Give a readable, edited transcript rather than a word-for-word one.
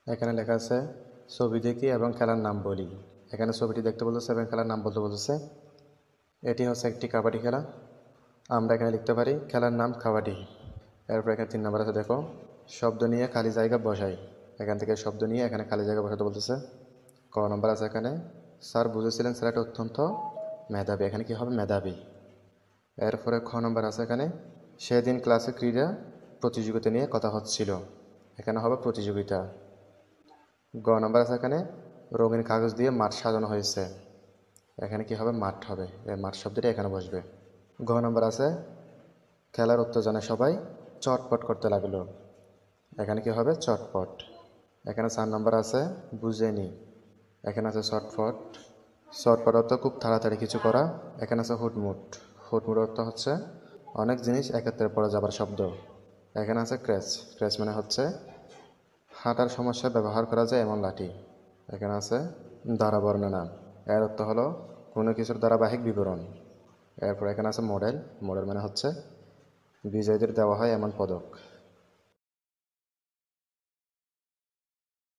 এখানে লেখা আছে ছবি দেখি এবং খেলার নাম বলি। এখানে ছবিটি দেখতে বলতেছে এবং খেলার নাম বলতে বলতেছে। এটি হচ্ছে একটি কাবাডি খেলা। আমরা এখানে লিখতে পারি খেলার নাম কাবাডি। এরপর এখানে 3 নম্বর আছে, দেখো শব্দ নিয়ে খালি জায়গা বসাই। এখান থেকে শব্দ নিয়ে এখানে খালি জায়গা বসাতে বলতেছে। ক নম্বর আছে এখানে স্যার বুঝেছিলেন ছেলেটা অত্যন্ত মেধাবী। এখানে কি হবে? মেধাবী। এরপরে খ নম্বর আছে এখানে সেদিন ক্লাসে ক্রীড়া প্রতিযোগিতা নিয়ে কথা হচ্ছিল। এখানে হবে প্রতিযোগিতা। গ নম্বর আছে এখানে রঙিন কাগজ দিয়ে মাঠ সাজানো হয়েছে। এখানে কি হবে? মাঠ হবে। এই মাঠ শব্দটি এখানে বসবে। ঘ নম্বর আছে খেলার উত্তেজনায় সবাই চটপট করতে লাগলো। এখানে কি হবে? চটপট। এখানে 4 নম্বর আছে বুঝেনি। এখানে আছে শর্টফট। শর্টফট অর্থ খুব তাড়াতাড়ি কিছু করা। এখানে আছে হুটমুট। হুটমুট অর্থ হচ্ছে অনেক জিনিস একত্রে পড়ে যাবার শব্দ। এখানে আছে ক্র্যাচ। ক্র্যাচ মানে হচ্ছে হাঁটার সমস্যায় ব্যবহার করা যায় এমন লাঠি। এখানে আছে ধারা বর্ণনা। এর অর্থ হলো কোনো কিছুর ধারাবাহিক বিবরণ। এরপর এখানে আছে মডেল। মডেল মানে হচ্ছে বিজয়ীদের দেওয়া হয় এমন পদক।